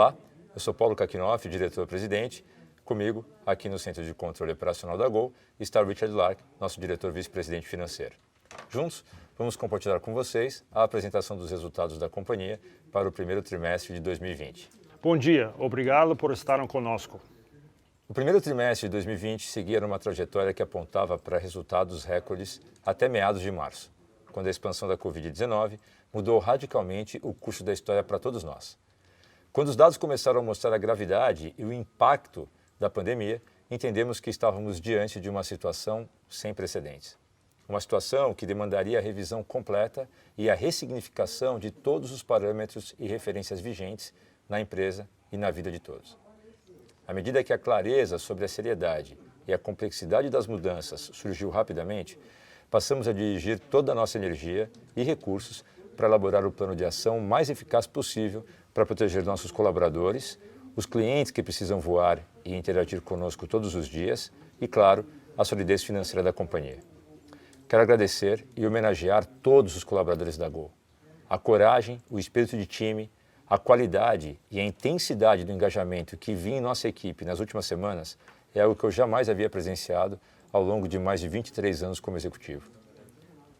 Olá, eu sou Paulo Kakinoff, diretor-presidente. Comigo, aqui no Centro de Controle Operacional da Gol, está o Richard Lark, nosso diretor vice-presidente financeiro. Juntos, vamos compartilhar com vocês a apresentação dos resultados da companhia para o primeiro trimestre de 2020. Bom dia, obrigado por estarem conosco. O primeiro trimestre de 2020 seguia uma trajetória que apontava para resultados recordes até meados de março, quando a expansão da Covid-19 mudou radicalmente o curso da história para todos nós. Quando os dados começaram a mostrar a gravidade e o impacto da pandemia, entendemos que estávamos diante de uma situação sem precedentes. Uma situação que demandaria a revisão completa e a ressignificação de todos os parâmetros e referências vigentes na empresa e na vida de todos. À medida que a clareza sobre a seriedade e a complexidade das mudanças surgiu rapidamente, passamos a dirigir toda a nossa energia e recursos para elaborar o plano de ação mais eficaz possível para proteger nossos colaboradores, os clientes que precisam voar e interagir conosco todos os dias e, claro, a solidez financeira da companhia. Quero agradecer e homenagear todos os colaboradores da Gol. A coragem, o espírito de time, a qualidade e a intensidade do engajamento que vi em nossa equipe nas últimas semanas é algo que eu jamais havia presenciado ao longo de mais de 23 anos como executivo.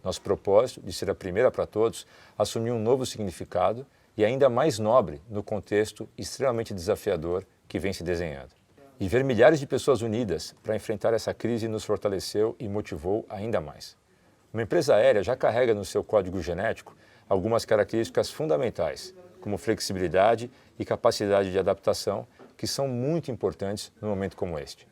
Nosso propósito de ser a primeira para todos assumiu um novo significado e ainda mais nobre no contexto extremamente desafiador que vem se desenhando. E ver milhares de pessoas unidas para enfrentar essa crise nos fortaleceu e motivou ainda mais. Uma empresa aérea já carrega no seu código genético algumas características fundamentais, como flexibilidade e capacidade de adaptação, que são muito importantes num momento como este.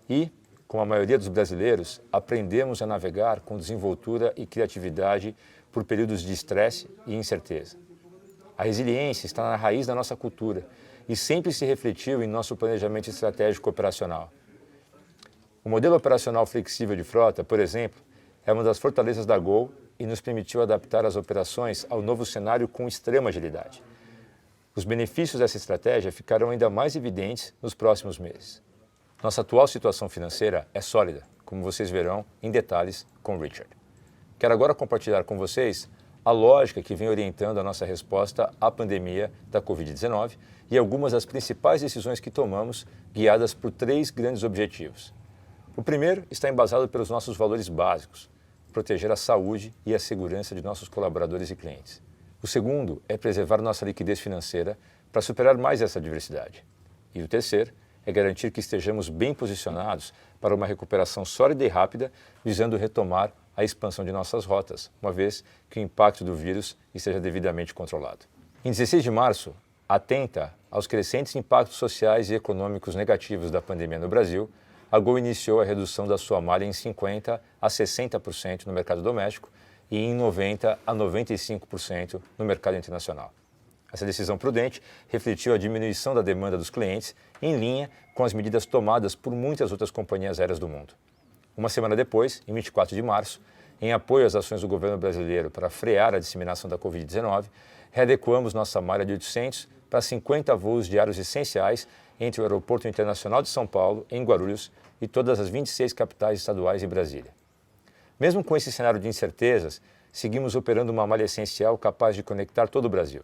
E, como a maioria dos brasileiros, aprendemos a navegar com desenvoltura e criatividade por períodos de estresse e incerteza. A resiliência está na raiz da nossa cultura e sempre se refletiu em nosso planejamento estratégico operacional. O modelo operacional flexível de frota, por exemplo, é uma das fortalezas da Gol e nos permitiu adaptar as operações ao novo cenário com extrema agilidade. Os benefícios dessa estratégia ficarão ainda mais evidentes nos próximos meses. Nossa atual situação financeira é sólida, como vocês verão em detalhes com o Richard. Quero agora compartilhar com vocês a lógica que vem orientando a nossa resposta à pandemia da Covid-19 e algumas das principais decisões que tomamos, guiadas por 3 grandes objetivos. O primeiro está embasado pelos nossos valores básicos: proteger a saúde e a segurança de nossos colaboradores e clientes. O segundo é preservar nossa liquidez financeira para superar mais essa adversidade. E o terceiro é garantir que estejamos bem posicionados para uma recuperação sólida e rápida, visando retomar a expansão de nossas rotas, uma vez que o impacto do vírus esteja devidamente controlado. Em 16 de março, atenta aos crescentes impactos sociais e econômicos negativos da pandemia no Brasil, a Gol iniciou a redução da sua malha em 50% a 60% no mercado doméstico e em 90% a 95% no mercado internacional. Essa decisão prudente refletiu a diminuição da demanda dos clientes em linha com as medidas tomadas por muitas outras companhias aéreas do mundo. Uma semana depois, em 24 de março, em apoio às ações do governo brasileiro para frear a disseminação da Covid-19, readequamos nossa malha de 800 para 50 voos diários essenciais entre o Aeroporto Internacional de São Paulo, em Guarulhos, e todas as 26 capitais estaduais e Brasília. Mesmo com esse cenário de incertezas, seguimos operando uma malha essencial capaz de conectar todo o Brasil.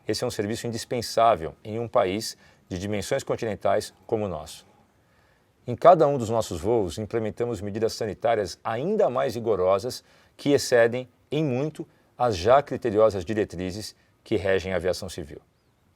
Esse é um serviço indispensável em um país de dimensões continentais como o nosso. Em cada um dos nossos voos, implementamos medidas sanitárias ainda mais rigorosas que excedem, em muito, as já criteriosas diretrizes que regem a aviação civil.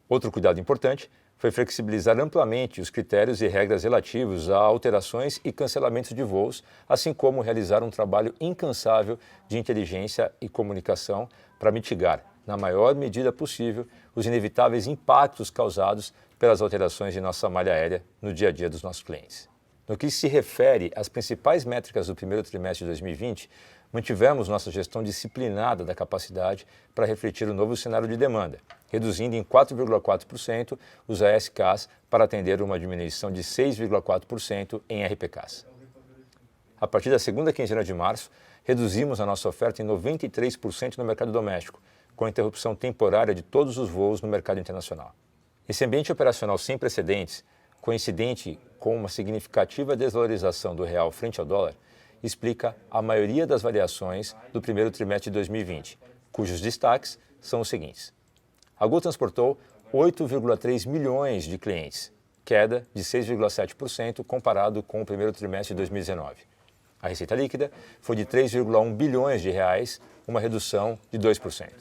Outro cuidado importante foi flexibilizar amplamente os critérios e regras relativos a alterações e cancelamentos de voos, assim como realizar um trabalho incansável de inteligência e comunicação para mitigar, na maior medida possível, os inevitáveis impactos causados pelas alterações de nossa malha aérea no dia a dia dos nossos clientes. No que se refere às principais métricas do primeiro trimestre de 2020, mantivemos nossa gestão disciplinada da capacidade para refletir o novo cenário de demanda, reduzindo em 4,4% os ASKs para atender uma diminuição de 6,4% em RPKs. A partir da segunda quinzena de março, reduzimos a nossa oferta em 93% no mercado doméstico, com a interrupção temporária de todos os voos no mercado internacional. Esse ambiente operacional sem precedentes, coincidente com uma significativa desvalorização do real frente ao dólar, explica a maioria das variações do primeiro trimestre de 2020, cujos destaques são os seguintes. A Gol transportou 8,3 milhões de clientes, queda de 6,7% comparado com o primeiro trimestre de 2019. A receita líquida foi de 3,1 bilhões de reais, uma redução de 2%.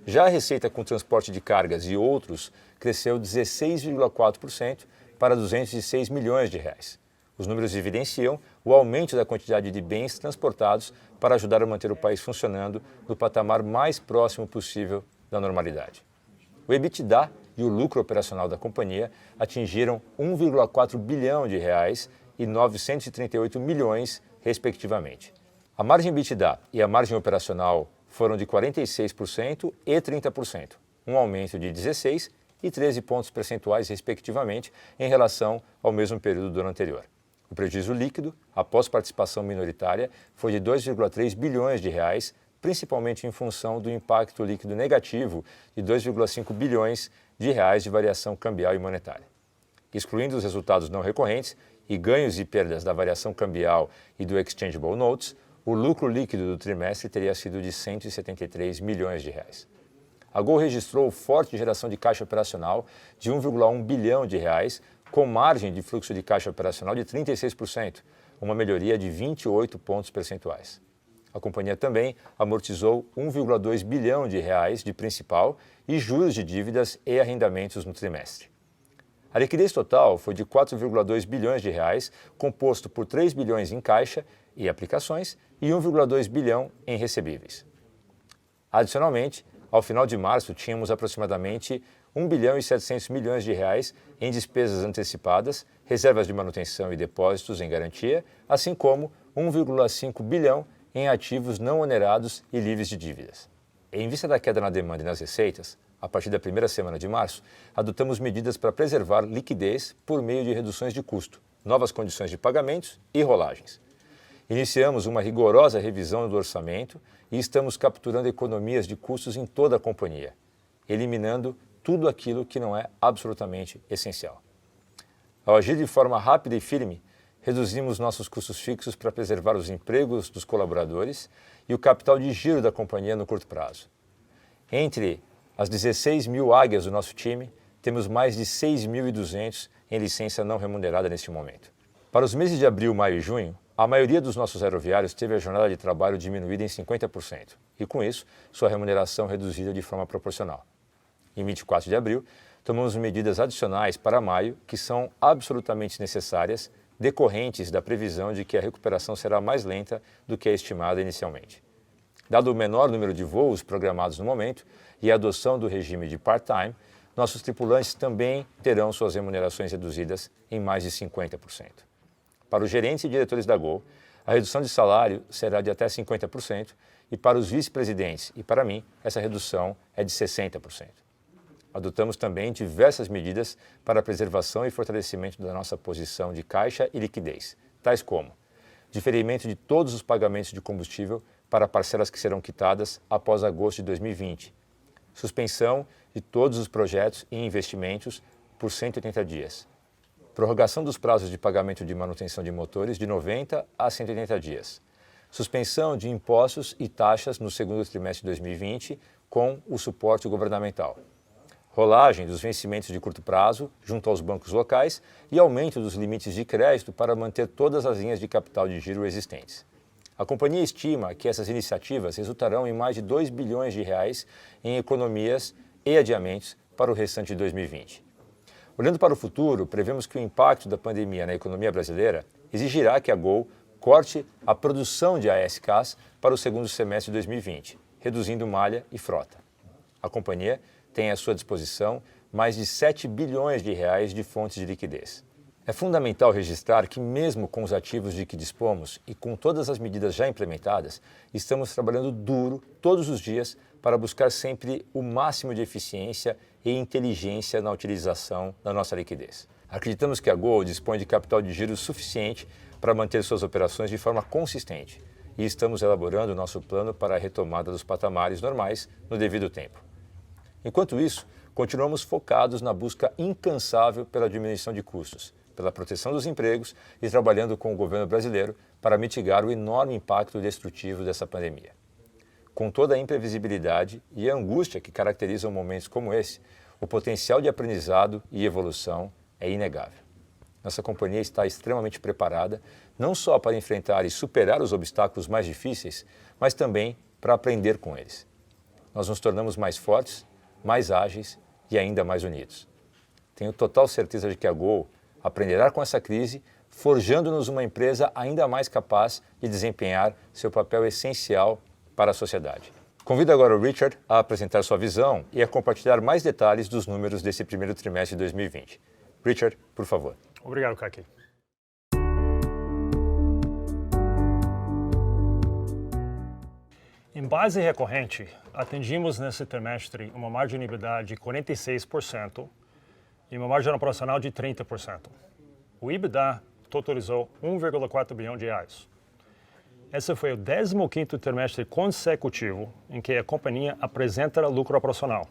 Já a receita com transporte de cargas e outros cresceu 16,4% para 206 milhões de reais. Os números evidenciam o aumento da quantidade de bens transportados para ajudar a manter o país funcionando no patamar mais próximo possível da normalidade. O EBITDA e o lucro operacional da companhia atingiram 1,4 bilhão de reais e 938 milhões, respectivamente. A margem EBITDA e a margem operacional foram de 46% e 30%, um aumento de 16 e 13 pontos percentuais, respectivamente, em relação ao mesmo período do ano anterior. O prejuízo líquido, após participação minoritária, foi de 2,3 bilhões de reais, principalmente em função do impacto líquido negativo de 2,5 bilhões de reais de variação cambial e monetária. Excluindo os resultados não recorrentes e ganhos e perdas da variação cambial e do Exchangeable Notes, o lucro líquido do trimestre teria sido de 173 milhões de reais. A Gol registrou forte geração de caixa operacional de 1,1 bilhão de reais, com margem de fluxo de caixa operacional de 36%, uma melhoria de 28 pontos percentuais. A companhia também amortizou 1,2 bilhão de reais de principal e juros de dívidas e arrendamentos no trimestre. A liquidez total foi de 4,2 bilhões de reais, composto por 3 bilhões em caixa e aplicações e 1,2 bilhão em recebíveis. Adicionalmente, ao final de março, tínhamos aproximadamente 1 bilhão e 700 milhões de reais em despesas antecipadas, reservas de manutenção e depósitos em garantia, assim como 1,5 bilhão em ativos não onerados e livres de dívidas. Em vista da queda na demanda e nas receitas, a partir da primeira semana de março, adotamos medidas para preservar liquidez por meio de reduções de custo, novas condições de pagamentos e rolagens. Iniciamos uma rigorosa revisão do orçamento e estamos capturando economias de custos em toda a companhia, eliminando tudo aquilo que não é absolutamente essencial. Ao agir de forma rápida e firme, reduzimos nossos custos fixos para preservar os empregos dos colaboradores e o capital de giro da companhia no curto prazo. Entre as 16 mil águias do nosso time, temos mais de 6.200 em licença não remunerada neste momento. Para os meses de abril, maio e junho, a maioria dos nossos aeroviários teve a jornada de trabalho diminuída em 50% e, com isso, sua remuneração reduzida de forma proporcional. Em 24 de abril, tomamos medidas adicionais para maio que são absolutamente necessárias, decorrentes da previsão de que a recuperação será mais lenta do que a estimada inicialmente. Dado o menor número de voos programados no momento e a adoção do regime de part-time, nossos tripulantes também terão suas remunerações reduzidas em mais de 50%. Para os gerentes e diretores da Gol, a redução de salário será de até 50% e para os vice-presidentes e para mim, essa redução é de 60%. Adotamos também diversas medidas para a preservação e fortalecimento da nossa posição de caixa e liquidez, tais como diferimento de todos os pagamentos de combustível para parcelas que serão quitadas após agosto de 2020, suspensão de todos os projetos e investimentos por 180 dias, prorrogação dos prazos de pagamento de manutenção de motores de 90 a 180 dias, suspensão de impostos e taxas no segundo trimestre de 2020 com o suporte governamental, rolagem dos vencimentos de curto prazo junto aos bancos locais e aumento dos limites de crédito para manter todas as linhas de capital de giro existentes. A companhia estima que essas iniciativas resultarão em mais de 2 bilhões de reais em economias e adiamentos para o restante de 2020. Olhando para o futuro, prevemos que o impacto da pandemia na economia brasileira exigirá que a Gol corte a produção de ASKs para o segundo semestre de 2020, reduzindo malha e frota. A companhia tem à sua disposição mais de 7 bilhões de reais de fontes de liquidez. É fundamental registrar que, mesmo com os ativos de que dispomos e com todas as medidas já implementadas, estamos trabalhando duro todos os dias para buscar sempre o máximo de eficiência e inteligência na utilização da nossa liquidez. Acreditamos que a Gol dispõe de capital de giro suficiente para manter suas operações de forma consistente e estamos elaborando o nosso plano para a retomada dos patamares normais no devido tempo. Enquanto isso, continuamos focados na busca incansável pela diminuição de custos, pela proteção dos empregos e trabalhando com o governo brasileiro para mitigar o enorme impacto destrutivo dessa pandemia. Com toda a imprevisibilidade e a angústia que caracterizam momentos como esse, o potencial de aprendizado e evolução é inegável. Nossa companhia está extremamente preparada, não só para enfrentar e superar os obstáculos mais difíceis, mas também para aprender com eles. Nós nos tornamos mais fortes, mais ágeis e ainda mais unidos. Tenho total certeza de que a Gol aprenderá com essa crise, forjando-nos uma empresa ainda mais capaz de desempenhar seu papel essencial para a sociedade. Convido agora o Richard a apresentar sua visão e a compartilhar mais detalhes dos números desse primeiro trimestre de 2020. Richard, por favor. Obrigado, Kaki. Em base recorrente, atingimos nesse trimestre uma margem de EBITDA de 46% e uma margem operacional de 30%. O EBITDA totalizou 1,4 bilhão de reais. Esse foi o 15º trimestre consecutivo em que a companhia apresenta lucro operacional.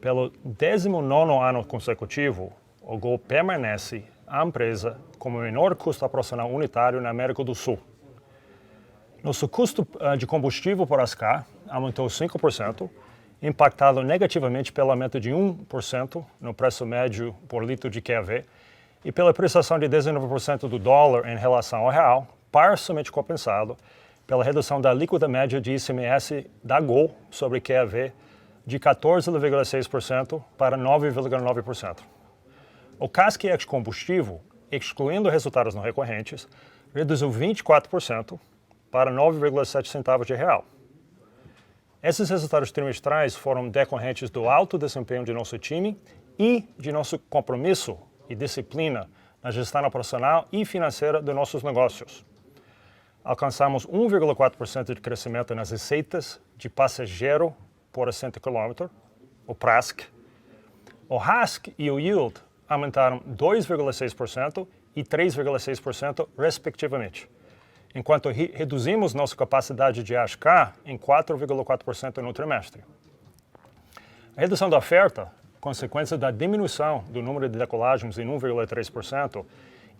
Pelo 19º ano consecutivo, o Gol permanece a empresa com o menor custo operacional unitário na América do Sul. Nosso custo de combustível por ASCAR aumentou 5%, impactado negativamente pelo aumento de 1% no preço médio por litro de QAV e pela apreciação de 19% do dólar em relação ao real, parcialmente compensado pela redução da alíquota média de ICMS da Gol sobre QAV de 14,6% para 9,9%. O CASC ex-combustível, excluindo resultados não recorrentes, reduziu 24% para 9,7 centavos de real. Esses resultados trimestrais foram decorrentes do alto desempenho de nosso time e de nosso compromisso e disciplina na gestão operacional e financeira de nossos negócios. Alcançamos 1,4% de crescimento nas receitas de passageiro por assento quilômetro, o PRASC. O RASC e o Yield aumentaram 2,6% e 3,6%, respectivamente, enquanto reduzimos nossa capacidade de ASCAR em 4,4% no trimestre. A redução da oferta, consequência da diminuição do número de decolagens em 1,3%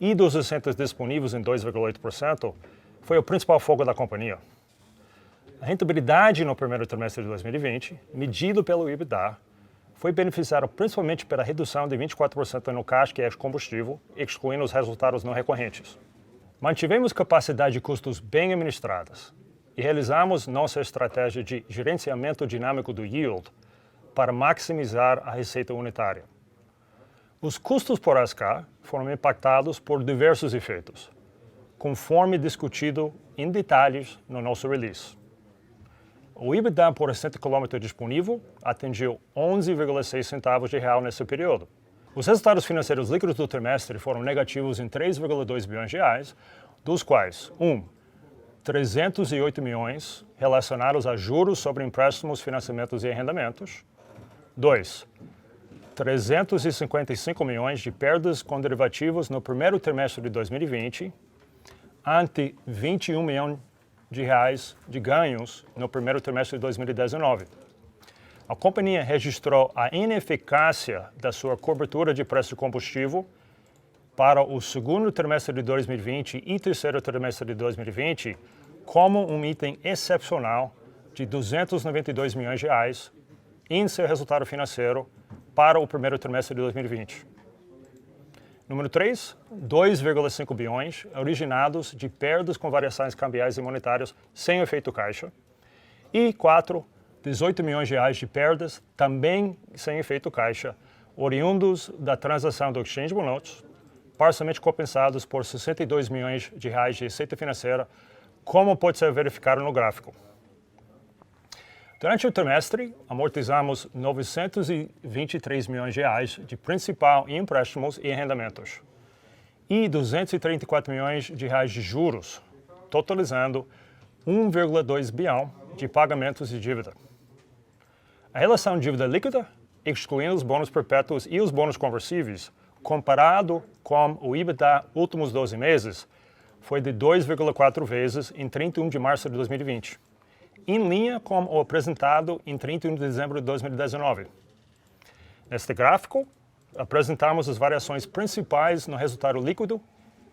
e dos assentos disponíveis em 2,8%, foi o principal foco da companhia. A rentabilidade no primeiro trimestre de 2020, medido pelo EBITDA, foi beneficiada principalmente pela redução de 24% no CASC ex-combustível, excluindo os resultados não recorrentes. Mantivemos capacidade de custos bem administradas e realizamos nossa estratégia de gerenciamento dinâmico do yield para maximizar a receita unitária. Os custos por ASCAR foram impactados por diversos efeitos, conforme discutido em detalhes no nosso release. O EBITDA por assento quilômetro disponível atingiu 11,6 centavos de real nesse período. Os resultados financeiros líquidos do trimestre foram negativos em 3,2 bilhões de reais, dos quais 308 milhões relacionados a juros sobre empréstimos, financiamentos e arrendamentos. 2. 355 milhões de perdas com derivativos no primeiro trimestre de 2020, ante 21 milhões de reais de ganhos no primeiro trimestre de 2019. A companhia registrou a ineficácia da sua cobertura de preço de combustível para o segundo trimestre de 2020 e terceiro trimestre de 2020 como um item excepcional de 292 milhões de reais em seu resultado financeiro para o primeiro trimestre de 2020. Número 3, 2,5 bilhões originados de perdas com variações cambiais e monetárias sem efeito caixa. E 4, 18 milhões de reais de perdas também sem efeito caixa, oriundos da transação do Exchangeable Notes, parcialmente compensados por 62 milhões de reais de receita financeira, como pode ser verificado no gráfico. Durante o trimestre, amortizamos 923 milhões de reais de principal em empréstimos e arrendamentos e 234 milhões de reais de juros, totalizando 1,2 bilhão de pagamentos de dívida. A relação dívida líquida, excluindo os bônus perpétuos e os bônus conversíveis, comparado com o EBITDA últimos 12 meses, foi de 2,4 vezes em 31 de março de 2020. Em linha com o apresentado em 31 de dezembro de 2019. Neste gráfico, apresentamos as variações principais no resultado líquido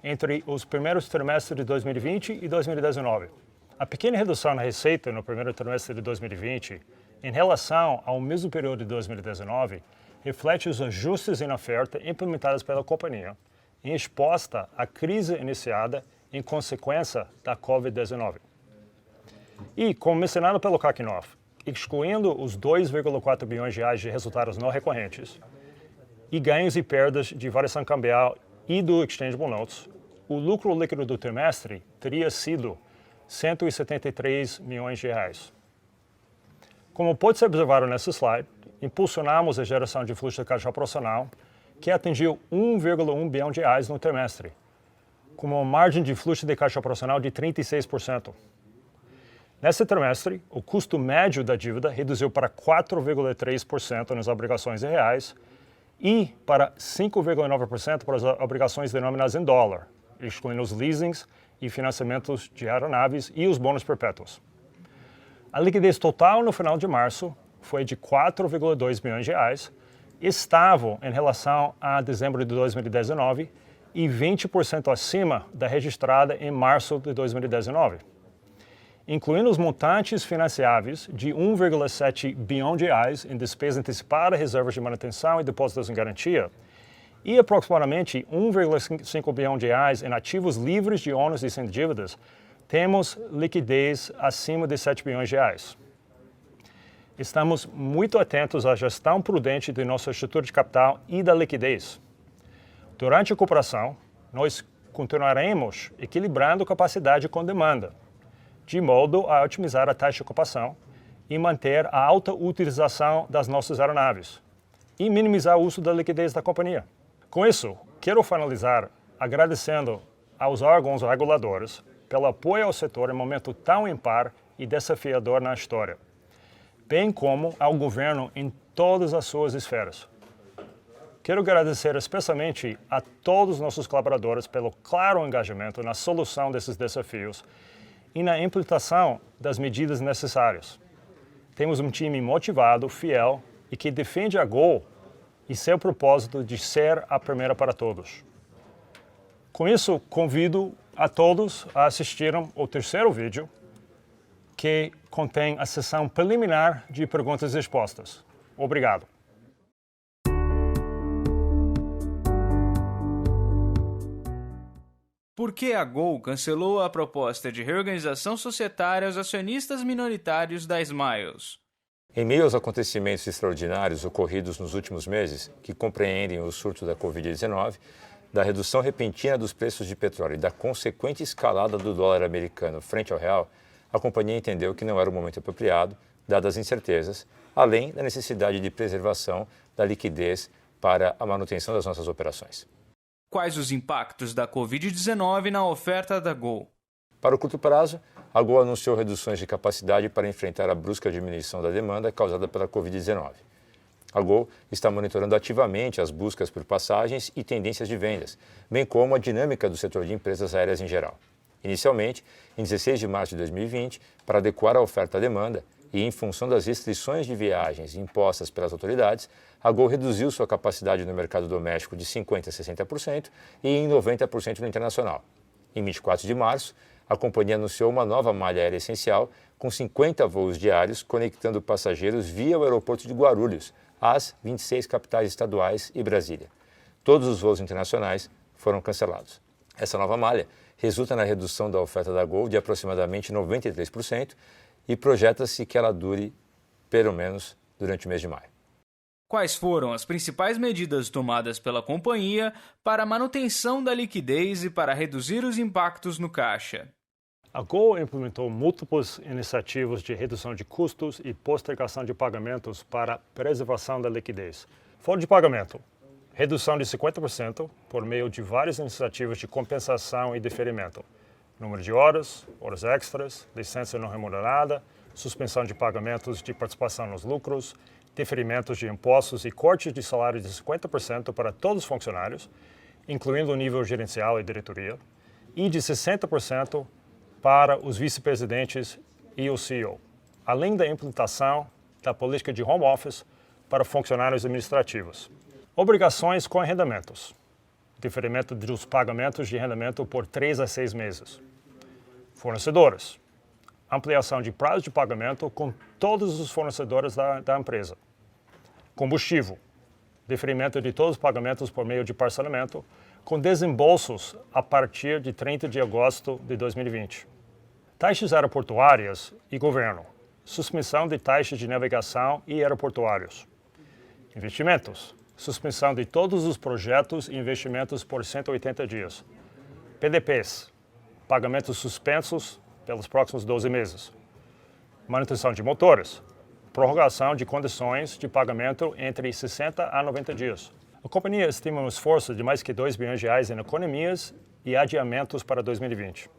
entre os primeiros trimestres de 2020 e 2019. A pequena redução na receita no primeiro trimestre de 2020 em relação ao mesmo período de 2019, reflete os ajustes em oferta implementados pela companhia em resposta à crise iniciada em consequência da Covid-19. E, como mencionado pelo Kakinoff, excluindo os 2,4 bilhões de reais de resultados não recorrentes e ganhos e perdas de variação cambial e do Exchangeable Notes, o lucro líquido do trimestre teria sido 173 milhões de reais. Como pode ser observado nesse slide, impulsionamos a geração de fluxo de caixa operacional, que atingiu 1,1 bilhão de reais no trimestre, com uma margem de fluxo de caixa operacional de 36%. Nesse trimestre, o custo médio da dívida reduziu para 4,3% nas obrigações em reais e para 5,9% para as obrigações denominadas em dólar, excluindo os leasings e financiamentos de aeronaves e os bônus perpétuos. A liquidez total no final de março foi de 4,2 bilhões de reais, estável em relação a dezembro de 2019 e 20% acima da registrada em março de 2019. Incluindo os montantes financiáveis de 1,7 bilhão de reais em despesa antecipada, reservas de manutenção e depósitos em garantia, e aproximadamente 1,5 bilhão de reais em ativos livres de ônus e sem dívidas, temos liquidez acima de 7 bilhões de reais. Estamos muito atentos à gestão prudente de nossa estrutura de capital e da liquidez. Durante a recuperação, nós continuaremos equilibrando capacidade com demanda, de modo a otimizar a taxa de ocupação e manter a alta utilização das nossas aeronaves e minimizar o uso da liquidez da companhia. Com isso, quero finalizar agradecendo aos órgãos reguladores pelo apoio ao setor em um momento tão impar e desafiador na história, bem como ao governo em todas as suas esferas. Quero agradecer especialmente a todos os nossos colaboradores pelo claro engajamento na solução desses desafios e na implementação das medidas necessárias. Temos um time motivado, fiel e que defende a Gol e seu propósito de ser a primeira para todos. Com isso, convido a todos a assistirem ao terceiro vídeo, que contém a sessão preliminar de perguntas e respostas. Obrigado. Por que a Gol cancelou a proposta de reorganização societária aos acionistas minoritários da Smiles? Em meio aos acontecimentos extraordinários ocorridos nos últimos meses, que compreendem o surto da Covid-19, da redução repentina dos preços de petróleo e da consequente escalada do dólar americano frente ao real, a companhia entendeu que não era o momento apropriado, dadas as incertezas, além da necessidade de preservação da liquidez para a manutenção das nossas operações. Quais os impactos da Covid-19 na oferta da Gol? Para o curto prazo, a Gol anunciou reduções de capacidade para enfrentar a brusca diminuição da demanda causada pela Covid-19. A Gol está monitorando ativamente as buscas por passagens e tendências de vendas, bem como a dinâmica do setor de empresas aéreas em geral. Inicialmente, em 16 de março de 2020, para adequar a oferta à demanda e em função das restrições de viagens impostas pelas autoridades, a Gol reduziu sua capacidade no mercado doméstico de 50% a 60% e em 90% no internacional. Em 24 de março, a companhia anunciou uma nova malha aérea essencial com 50 voos diários conectando passageiros via o aeroporto de Guarulhos às 26 capitais estaduais e Brasília. Todos os voos internacionais foram cancelados. Essa nova malha resulta na redução da oferta da Gol de aproximadamente 93% e projeta-se que ela dure pelo menos durante o mês de maio. Quais foram as principais medidas tomadas pela companhia para a manutenção da liquidez e para reduzir os impactos no caixa? A Gol implementou múltiplas iniciativas de redução de custos e postergação de pagamentos para preservação da liquidez. Folha de pagamento. Redução de 50% por meio de várias iniciativas de compensação e diferimento. Número de horas, horas extras, licença não remunerada, suspensão de pagamentos de participação nos lucros, diferimentos de impostos e cortes de salário de 50% para todos os funcionários, incluindo o nível gerencial e diretoria, e de 60% para os vice-presidentes e o CEO, além da implementação da política de home office para funcionários administrativos. Obrigações com arrendamentos. Diferimento dos pagamentos de arrendamento por 3 a 6 meses. Fornecedores. ampliação de prazo de pagamento com todos os fornecedores da empresa. Combustível, deferimento de todos os pagamentos por meio de parcelamento, com desembolsos a partir de 30 de agosto de 2020. Taxas aeroportuárias e governo, suspensão de taxas de navegação e aeroportuários. Investimentos, suspensão de todos os projetos e investimentos por 180 dias. PDPs, pagamentos suspensos pelos próximos 12 meses. Manutenção de motores, prorrogação de condições de pagamento entre 60 a 90 dias. A companhia estima um esforço de mais que R$ 2 bilhões em economias e adiamentos para 2020.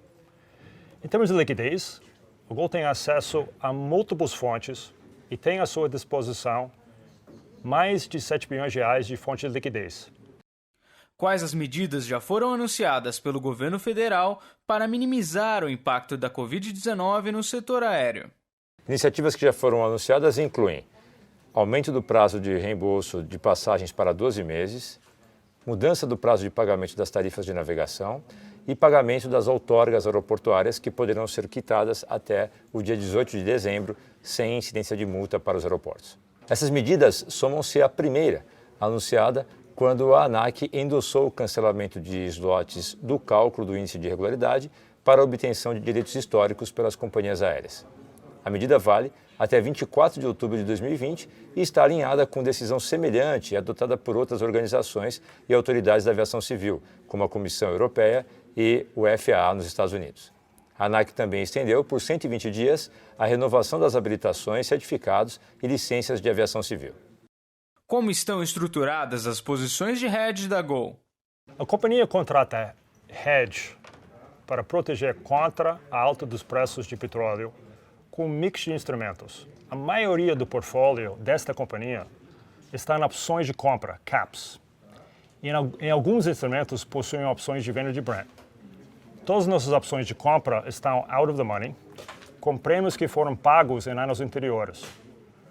Em termos de liquidez, o Gol tem acesso a múltiplas fontes e tem à sua disposição mais de R$ 7 bilhões de fonte de liquidez. Quais as medidas já foram anunciadas pelo governo federal para minimizar o impacto da Covid-19 no setor aéreo? Iniciativas que já foram anunciadas incluem aumento do prazo de reembolso de passagens para 12 meses, mudança do prazo de pagamento das tarifas de navegação e pagamento das outorgas aeroportuárias que poderão ser quitadas até o dia 18 de dezembro, sem incidência de multa para os aeroportos. Essas medidas somam-se à primeira, anunciada quando a ANAC endossou o cancelamento de slots do cálculo do índice de regularidade para a obtenção de direitos históricos pelas companhias aéreas. A medida vale até 24 de outubro de 2020 e está alinhada com decisão semelhante adotada por outras organizações e autoridades da aviação civil, como a Comissão Europeia e o FAA nos Estados Unidos. A ANAC também estendeu por 120 dias a renovação das habilitações, certificados e licenças de aviação civil. Como estão estruturadas as posições de hedge da Gol? A companhia contrata hedge para proteger contra a alta dos preços de petróleo com um mix de instrumentos. A maioria do portfólio desta companhia está em opções de compra, caps. E em alguns instrumentos possuem opções de venda de Brent. Todas as nossas opções de compra estão out of the money, com prêmios que foram pagos em anos anteriores.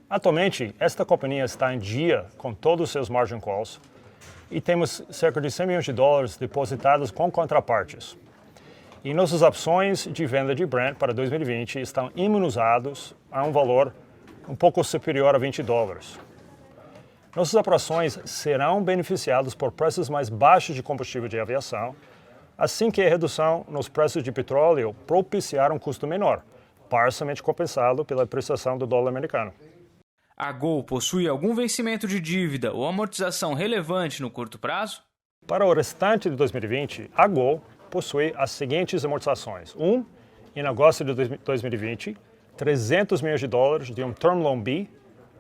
Atualmente, esta companhia está em dia com todos os seus margin calls e temos cerca de 100 milhões de dólares depositados com contrapartes. E nossas opções de venda de Brent para 2020 estão imunizados a um valor um pouco superior a 20 dólares. Nossas operações serão beneficiadas por preços mais baixos de combustível de aviação, assim que a redução nos preços de petróleo propiciar um custo menor, parcialmente compensado pela apreciação do dólar americano. A Gol possui algum vencimento de dívida ou amortização relevante no curto prazo? Para o restante de 2020, a Gol possui as seguintes amortizações. Em agosto de 2020, 300 milhões de dólares de um Term Loan B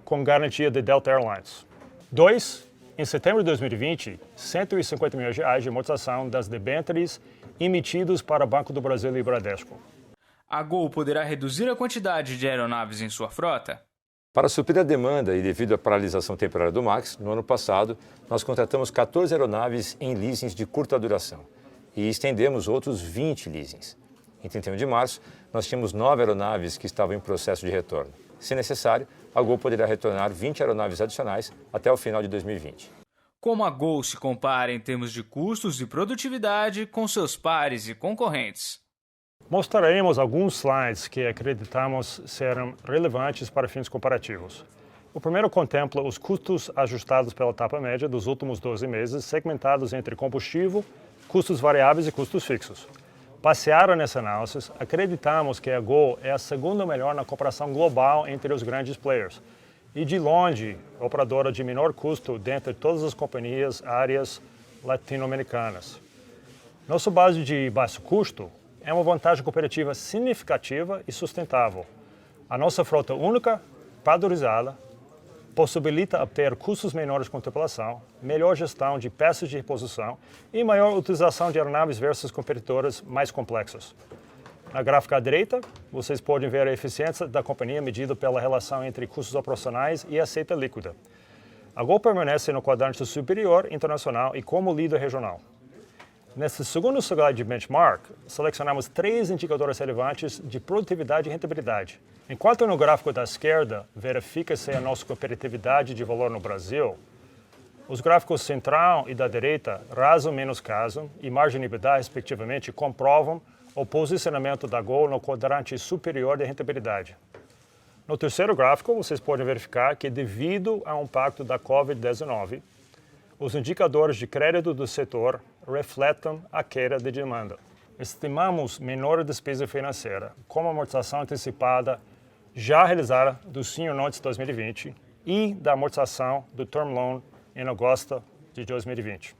com garantia de Delta Airlines. 2. Em setembro de 2020, 150 milhões de reais de amortização das debêntures emitidos para o Banco do Brasil e Bradesco. A Gol poderá reduzir a quantidade de aeronaves em sua frota? Para suprir a demanda e devido à paralisação temporária do MAX, no ano passado, nós contratamos 14 aeronaves em leasings de curta duração e estendemos outros 20 leasings. Em 31 de março, nós tínhamos 9 aeronaves que estavam em processo de retorno. Se necessário, a Gol poderá retornar 20 aeronaves adicionais até o final de 2020. Como a Gol se compara em termos de custos e produtividade com seus pares e concorrentes? Mostraremos alguns slides que acreditamos serão relevantes para fins comparativos. O primeiro contempla os custos ajustados pela etapa média dos últimos 12 meses, segmentados entre combustível, custos variáveis e custos fixos. Baseado nessa análise, acreditamos que a Gol é a segunda melhor na comparação global entre os grandes players e, de longe, operadora de menor custo dentre todas as companhias áreas latino-americanas. Nossa base de baixo custo é uma vantagem competitiva significativa e sustentável. A nossa frota única, padronizada, possibilita obter custos menores com tripulação, melhor gestão de peças de reposição e maior utilização de aeronaves versus competidores mais complexos. Na gráfica à direita, vocês podem ver a eficiência da companhia medida pela relação entre custos operacionais e receita líquida. A Gol permanece no quadrante superior internacional e como líder regional. Nesse segundo slide de benchmark, selecionamos 3 indicadores relevantes de produtividade e rentabilidade. Enquanto no gráfico da esquerda verifica-se a nossa competitividade de valor no Brasil, os gráficos central e da direita, raso menos caso, e margem de EBITDA, respectivamente, comprovam o posicionamento da Gol no quadrante superior de rentabilidade. No terceiro gráfico, vocês podem verificar que, devido ao impacto da Covid-19, os indicadores de crédito do setor refletem a queda de demanda. Estimamos menor despesa financeira, como a amortização antecipada já realizada do Senior Notes 2020 e da amortização do Term Loan em agosto de 2020.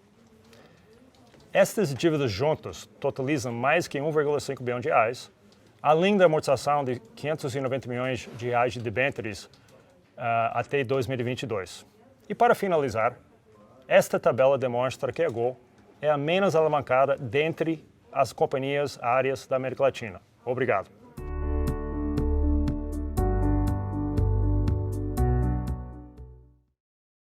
Estas dívidas juntas totalizam mais que 1,5 bilhão de reais, além da amortização de 590 milhões de reais de debêntures até 2022. E para finalizar, esta tabela demonstra que a Gol é a menos alavancada dentre as companhias áreas da América Latina. Obrigado.